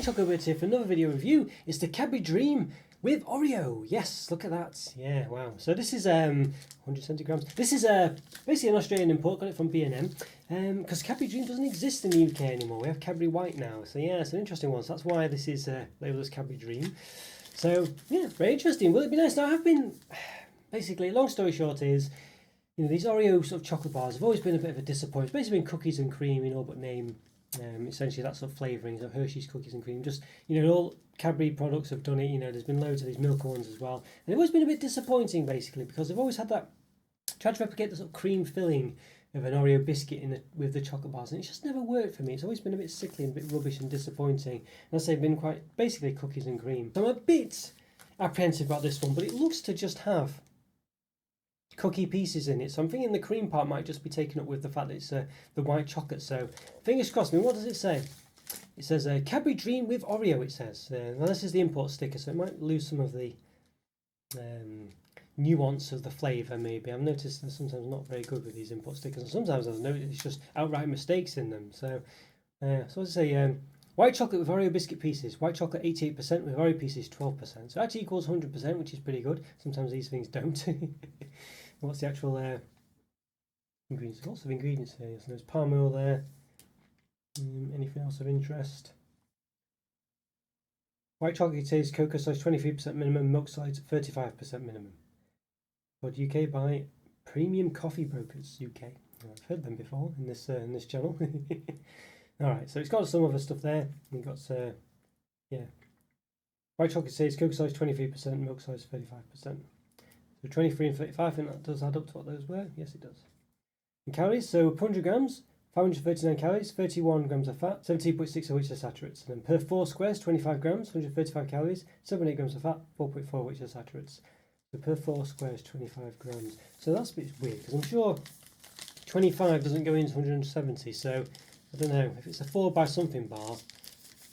Chocolo here for another video review. It's the Cadbury Dream with Oreo. Yes, look at that. Yeah, wow. So this is 170 grams. This is basically an Australian import. Got it from B&M. Because Cadbury Dream doesn't exist in the UK anymore. We have Cadbury White now. So yeah, it's an interesting one. So that's why this is labelled as Cadbury Dream. So yeah, very interesting. Will it be nice? Now I've been basically, long story short is, you know, these Oreo sort of chocolate bars have always been a bit of a disappointment. It's basically been cookies and cream, you know, but name. Essentially that sort of flavouring, so Hershey's cookies and cream. Just, you know, all Cadbury products have done it. You know, there's been loads of these milk ones as well, and they've always been a bit disappointing basically because they've always had that, tried to replicate the sort of cream filling of an Oreo biscuit with the chocolate bars, and it's just never worked for me. It's always been a bit sickly and a bit rubbish and disappointing. And I say, been quite basically cookies and cream. So I'm a bit apprehensive about this one, but it looks to just have cookie pieces in it, so I'm thinking the cream part might just be taken up with the fact that it's the white chocolate. So fingers crossed. I mean, what does it say? It says Cadbury Dream with Oreo. It says now this is the import sticker, so it might lose some of the nuance of the flavour. Maybe I've noticed that sometimes I'm not very good with these import stickers, and sometimes I've noticed it's just outright mistakes in them. So so let's say white chocolate with Oreo biscuit pieces. White chocolate 88% with Oreo pieces 12%. So it actually equals 100%, which is pretty good. Sometimes these things don't. What's the actual ingredients? Lots of ingredients here. So there's palm oil there. Anything else of interest? White chocolate contains cocoa size 23% minimum, milk size 35% minimum. Bought UK by Premium Coffee Brokers UK. I've heard them before in this channel. All right, so it's got some other stuff there. We've got yeah, white chocolate says cocoa size 23%, milk size 35%. So 23 and 35, I think that does add up to what those were. Yes, it does. And calories, so 100 grams, 539 calories, 31 grams of fat, 17.6 of which are saturates. And then per 4 squares, 25 grams, 135 calories, 7.8 grams of fat, 4.4 of which are saturates. So per 4 squares, 25 grams. So that's a bit weird, because I'm sure 25 doesn't go into 170. So I don't know, if it's a 4 by something bar,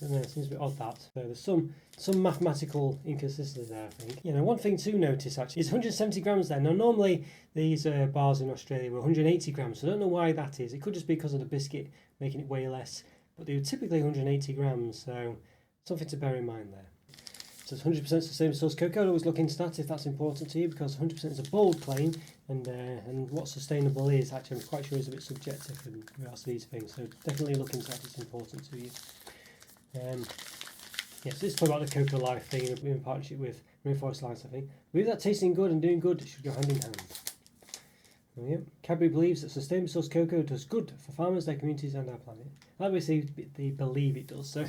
I don't know, it seems a bit odd that. So there's some mathematical inconsistency there, I think. You know, one thing to notice actually is 170 grams there. Now normally these bars in Australia were 180 grams, so I don't know why that is. It could just be because of the biscuit making it way less, but they were typically 180 grams, so something to bear in mind there. So it's 100% sustainable source cocoa. Always look into that if that's important to you, because 100% is a bold claim, and what sustainable is actually, I'm quite sure, is a bit subjective in regards to these things. So definitely look into that. It's important to you. Yes, let's talk about the Cocoa Life thing in partnership with Rainforest Alliance, I think. With that tasting good and doing good, it should go hand in hand. Oh, yeah. Cadbury believes that sustainable source cocoa does good for farmers, their communities, and our planet. Obviously, they believe it does. So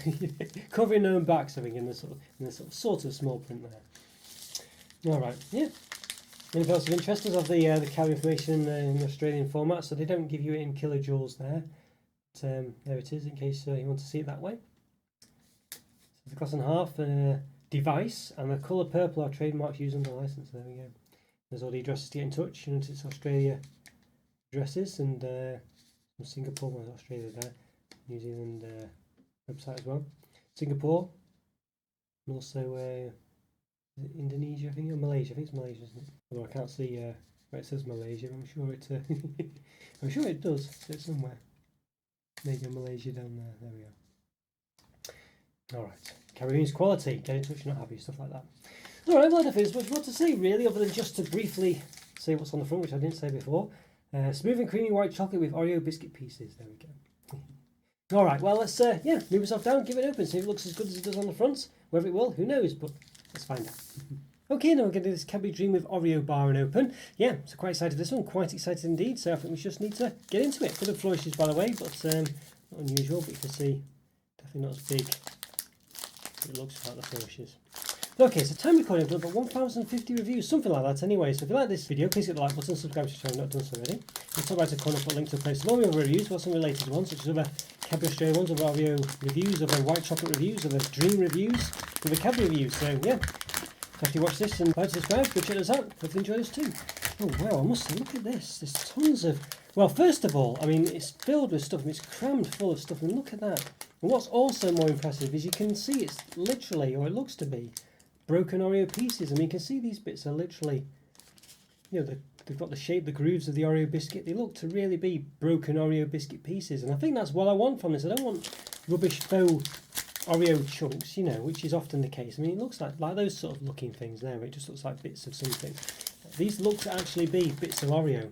covering their own backs, I think, in the sort of small print there. All right, yeah. Anything else of interest? Does have the calorie information in the Australian format, so they don't give you it in kilojoules there. But, there it is, in case you want to see it that way. The class and half device and the colour purple are trademarks used under license. There we go. There's all the addresses to get in touch. You know, it's Australia addresses, and from Singapore was Australia there. New Zealand website as well. Singapore, and also Indonesia, I think, or Malaysia. I think it's Malaysia, isn't it? Although I can't see where it says Malaysia. I'm sure it. I'm sure it does. It's somewhere. Maybe Malaysia down there. There we go. Alright, Caribbean's quality, get in touch, not happy, stuff like that. Alright, well, I don't think there's much more to say really, other than just to briefly say what's on the front, which I didn't say before. Smooth and creamy white chocolate with Oreo biscuit pieces, there we go. Alright, well, let's move us off down, give it open, see if it looks as good as it does on the front. Whether it will, who knows, but let's find out. Okay, now we're going to do this Cadbury Dream with Oreo bar and open. Yeah, so quite excited for this one, quite excited indeed, so I think we just need to get into it. Bit of flourishes, by the way, but not unusual, but you can see, definitely not as big. It looks like the flourishes. Okay, so time recording, I've done about 1,050 reviews, something like that anyway. So if you like this video, please hit the like button, subscribe to the channel if you've not done so already. In the top right corner, put a link to a place of all my other reviews, or some related ones, such as other Cadbury Australia ones, other Oreo reviews, other white chocolate reviews, other Dream reviews, other Cadbury reviews. So yeah, after you watch this and like to subscribe, go check us out. Hope you enjoy this too. Oh wow, I must say, look at this. There's tons of, well, first of all, I mean, it's filled with stuff, it's crammed full of stuff, and look at that. And what's also more impressive is you can see it's literally, or it looks to be, broken Oreo pieces. I mean, you can see these bits are literally, you know, they've got the shape, the grooves of the Oreo biscuit. They look to really be broken Oreo biscuit pieces. And I think that's what I want from this. I don't want rubbish faux Oreo chunks, you know, which is often the case. I mean, it looks like those sort of looking things there. It just looks like bits of something. These look to actually be bits of Oreo.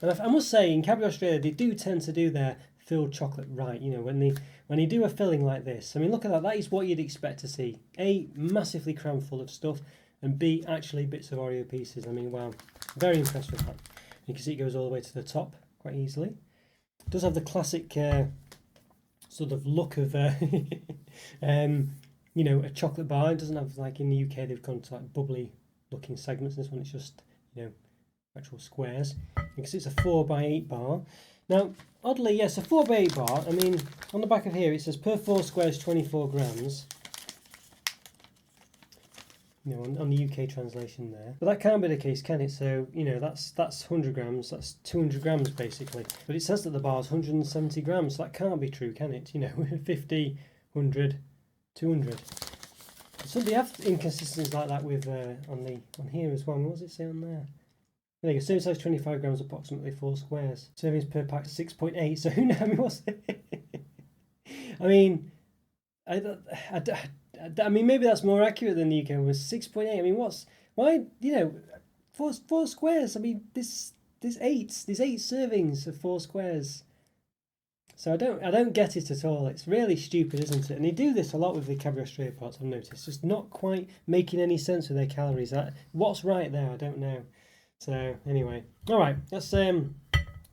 And I must say, in Cadbury Australia, they do tend to do their filled chocolate right. You know, when they do a filling like this. I mean, look at that. That is what you'd expect to see. A, massively crammed full of stuff, and B, actually bits of Oreo pieces. I mean, wow, very impressed with that. You can see it goes all the way to the top quite easily. It does have the classic sort of look of, you know, a chocolate bar. It doesn't have, like in the UK, they've gone to like bubbly looking segments. This one, it's just, you know, actual squares. You can see it's a 4x8 bar. Now, oddly, yes, a 4x8 bar. I mean, on the back of here, it says per 4 squares, 24 grams. You know, on the UK translation there. But that can't be the case, can it? So, you know, that's 100 grams, that's 200 grams basically. But it says that the bar is 170 grams, so that can't be true, can it? You know, 50, 100, 200. So they have inconsistencies like that with on here as well. What does it say on there? There you go, serving size 25 grams, approximately 4 squares. Servings per pack 6.8. So who knows? I mean, what's it? I mean, I mean, maybe that's more accurate than the UK one. Was 6.8. I mean, why? You know, four squares. I mean, there's 8 servings of 4 squares. So I don't get it at all. It's really stupid, isn't it? And they do this a lot with the Cadbury Australia pots. I've noticed, just not quite making any sense with their calories. What's right there? I don't know. So anyway, all right. Let's give a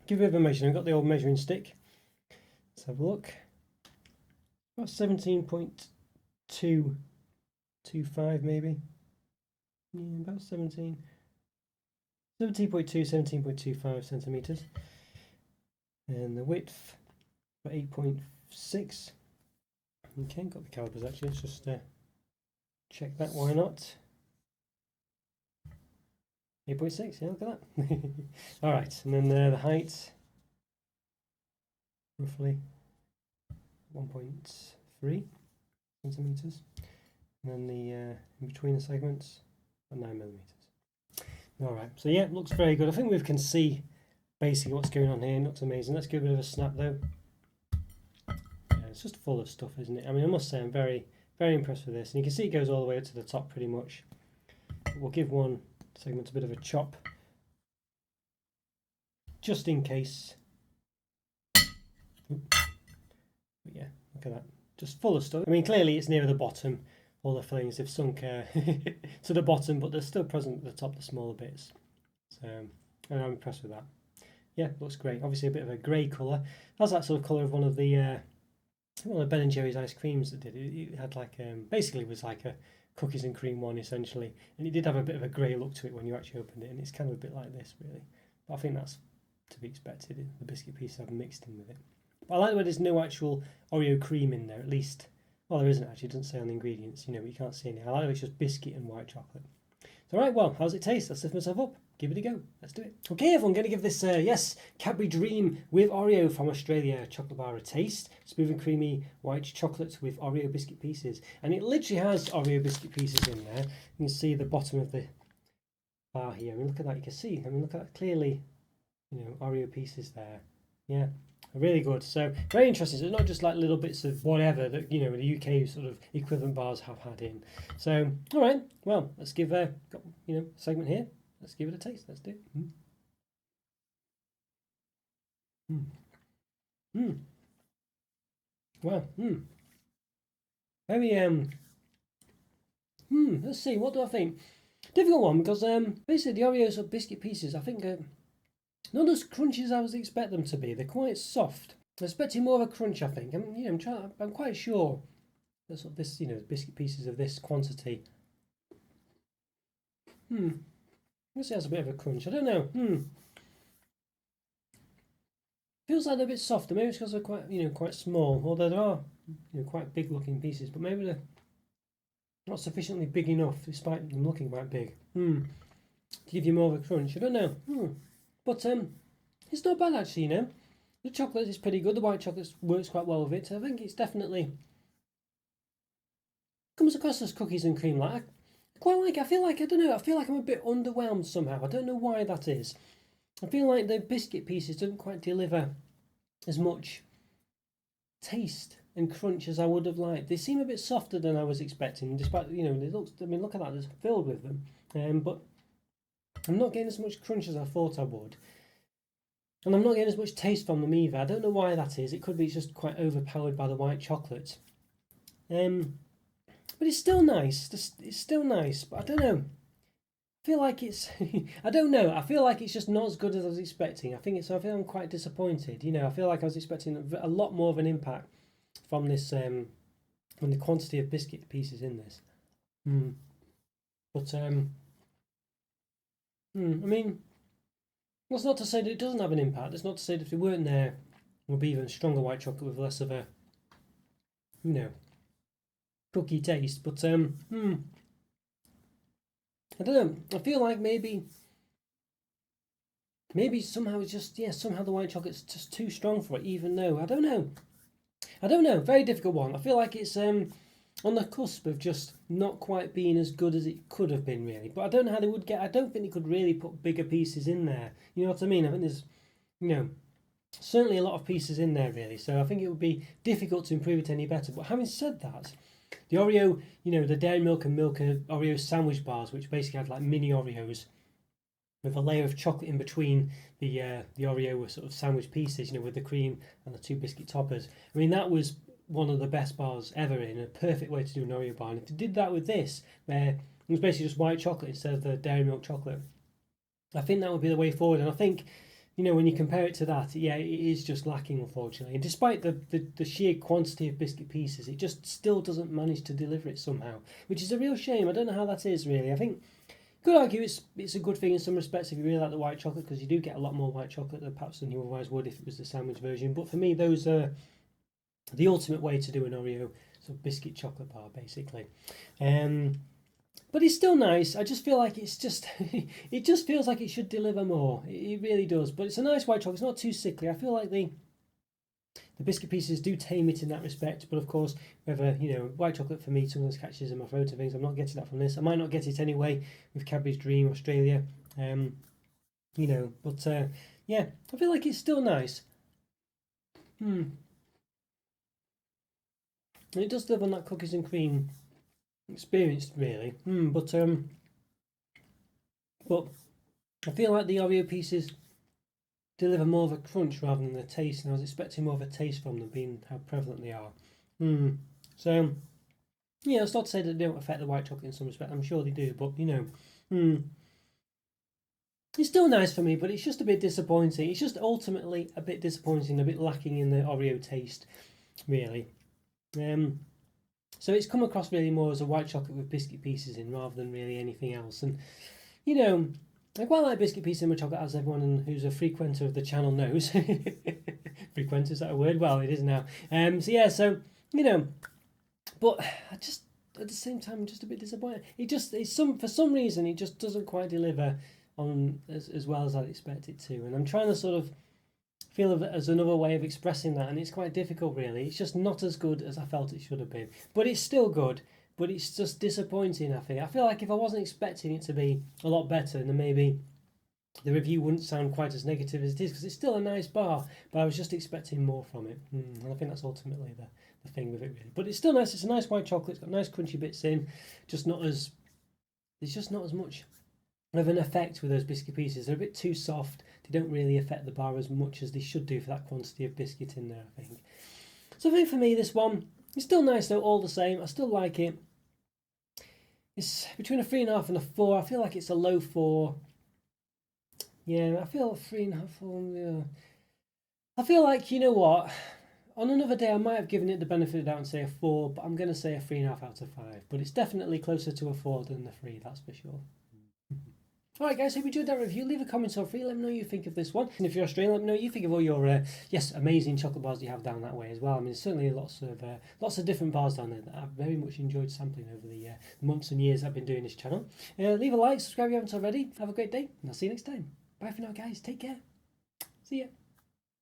bit of a measure. I've got the old measuring stick. Let's have a look. About 17.225 maybe. Yeah, about 17.2, 17.25 centimeters. And the width, about 8.6. Okay, got the calipers actually. Let's just check that. Why not? 8.6. Yeah, look at that. All right, and then the height, roughly 1.3 centimeters, and then the in between the segments, 9 millimeters. All right, so yeah, it looks very good. I think we can see basically what's going on here. It looks amazing. Let's give it a bit of a snap though. Yeah, it's just full of stuff, isn't it? I mean, I must say I'm very, very impressed with this, and you can see it goes all the way up to the top pretty much. We'll give one segment a bit of a chop, just in case. But yeah, look at that. Just full of stuff. I mean, clearly it's near the bottom. All the fillings have sunk to the bottom, but they're still present at the top, the smaller bits. So I'm impressed with that. Yeah, looks great. Obviously a bit of a grey colour. That's that sort of colour of one of the Ben and Jerry's ice creams that did it. It had like basically was like a cookies and cream one essentially, and it did have a bit of a grey look to it when you actually opened it, and it's kind of a bit like this really. But I think that's to be expected. The biscuit pieces have mixed in with it. But I like where there's no actual Oreo cream in there, at least. Well, there isn't actually. It doesn't say on the ingredients, you know, you can't see any. I like it's just biscuit and white chocolate. So, all right, well, how's it taste? Let's lift myself up. Give it a go. Let's do it. Okay, everyone, going to give this, yes, Cadbury Dream with Oreo from Australia chocolate bar a taste. Smooth and creamy white chocolate with Oreo biscuit pieces. And it literally has Oreo biscuit pieces in there. You can see the bottom of the bar here. I mean, look at that. You can see, I mean, look at that clearly, you know, Oreo pieces there. Yeah. Really good. So very interesting. So it's not just like little bits of whatever that, you know, the UK sort of equivalent bars have had in. So all right, well, let's give got, you know, a segment here. Let's give it a taste. Let's do it. Wow. Very let's see. What do I think? Difficult one because basically the Oreos are biscuit pieces. I think not as crunchy as I was expect them to be. They're quite soft. I'm expecting more of a crunch, I think. I'm quite sure that sort of this, you know, biscuit pieces of this quantity. This has a bit of a crunch. I don't know. Feels like they're a bit softer. Maybe it's because they're quite, you know, quite small. Although there are, you know, quite big looking pieces, but maybe they're not sufficiently big enough, despite them looking quite big. To give you more of a crunch. I don't know. But it's not bad actually, you know. The chocolate is pretty good. The white chocolate works quite well with it. I think it's definitely comes across as cookies and cream like. I quite like it. I feel like, I don't know, I feel like I'm a bit underwhelmed somehow. I don't know why that is. I feel like the biscuit pieces don't quite deliver as much taste and crunch as I would have liked. They seem a bit softer than I was expecting, despite, you know, it looks, I mean, look at that, it's filled with them. But I'm not getting as much crunch as I thought I would. And I'm not getting as much taste from them either. I don't know why that is. It could be just quite overpowered by the white chocolate. But it's still nice. It's still nice, but I don't know. I feel like it's I don't know. I feel like it's just not as good as I was expecting. I feel I'm quite disappointed. You know, I feel like I was expecting a lot more of an impact from this from the quantity of biscuit pieces in this. But I mean, that's not to say that it doesn't have an impact. It's not to say that if it weren't there, it would be even stronger white chocolate with less of a, you know, cookie taste. But I don't know. I feel like maybe somehow it's just, somehow the white chocolate's just too strong for it. Even though I don't know. Very difficult one. I feel like it's on the cusp of just not quite being as good as it could have been, really. But I don't know how they would get. I don't think they could really put bigger pieces in there. You know what I mean? I think there's, you know, certainly a lot of pieces in there, really. So I think it would be difficult to improve it any better. But having said that, the Oreo, you know, the Dairy Milk and Milka Oreo sandwich bars, which basically had like mini Oreos with a layer of chocolate in between the Oreo sort of sandwich pieces, you know, with the cream and the two biscuit toppers. I mean, that was one of the best bars ever, in a perfect way to do an Oreo bar. And if they did that with this, where it was basically just white chocolate instead of the Dairy Milk chocolate, I think that would be the way forward. And I think, you know, when you compare it to that, it is just lacking, unfortunately. And despite the sheer quantity of biscuit pieces, it just still doesn't manage to deliver it somehow, which is a real shame. I don't know how that is, really. I think could argue it's a good thing in some respects if you really like the white chocolate, because you do get a lot more white chocolate than perhaps than you otherwise would if it was the sandwich version. But for me, those are the ultimate way to do an Oreo sort of biscuit chocolate bar, basically. But it's still nice. I just feel like it's just it just feels like it should deliver more. It really does. But it's a nice white chocolate. It's not too sickly. I feel like the biscuit pieces do tame it in that respect, but of course, whether, you know, white chocolate for me sometimes catches in my throat and things. I'm not getting that from this. I might not get it anyway with Cadbury's Dream Australia, you know. But yeah, I feel like it's still nice. And it does live on that cookies and cream experience, really. But I feel like the Oreo pieces deliver more of a crunch rather than the taste, and I was expecting more of a taste from them, being how prevalent they are. So, yeah, it's not to say that they don't affect the white chocolate in some respect. I'm sure they do, but, you know, it's still nice for me, but it's just a bit disappointing. It's just ultimately a bit disappointing, a bit lacking in the Oreo taste, really. So it's come across really more as a white chocolate with biscuit pieces in rather than really anything else. And, you know, I quite like biscuit pieces in my chocolate, as everyone who's a frequenter of the channel knows. Frequenter, is that a word? Well, it is now. So you know, but I just, at the same time, I'm just a bit disappointed. For some reason it just doesn't quite deliver on as well as I'd expect it to, and I'm trying to sort of feel of it as another way of expressing that, and it's quite difficult, really. It's just not as good as I felt it should have been, but it's still good. But it's just disappointing, I think. I feel like if I wasn't expecting it to be a lot better, then maybe the review wouldn't sound quite as negative as it is, because it's still a nice bar, but I was just expecting more from it. And I think that's ultimately the thing with it, really. But it's still nice. It's a nice white chocolate. It's got nice crunchy bits in. There's just not as much of an effect with those biscuit pieces. They're a bit too soft. They don't really affect the bar as much as they should do for that quantity of biscuit in there, I think. So I think for me, this one, it's still nice though, all the same. I still like it. It's between a 3.5 and a 4. I feel like it's a low 4. Yeah, I feel 3.5, 4. Yeah. I feel like, you know what? On another day, I might have given it the benefit of the doubt and say a 4, but I'm going to say a 3.5 out of 5. But it's definitely closer to a 4 than the 3, that's for sure. Alright guys, hope you enjoyed that review. Leave a comment or free, let me know what you think of this one. And if you're Australian, let me know what you think of all your amazing chocolate bars you have down that way as well. I mean, there's certainly lots of different bars down there that I've very much enjoyed sampling over the months and years I've been doing this channel. Leave a like, subscribe if you haven't already. Have a great day, and I'll see you next time. Bye for now, guys. Take care. See ya.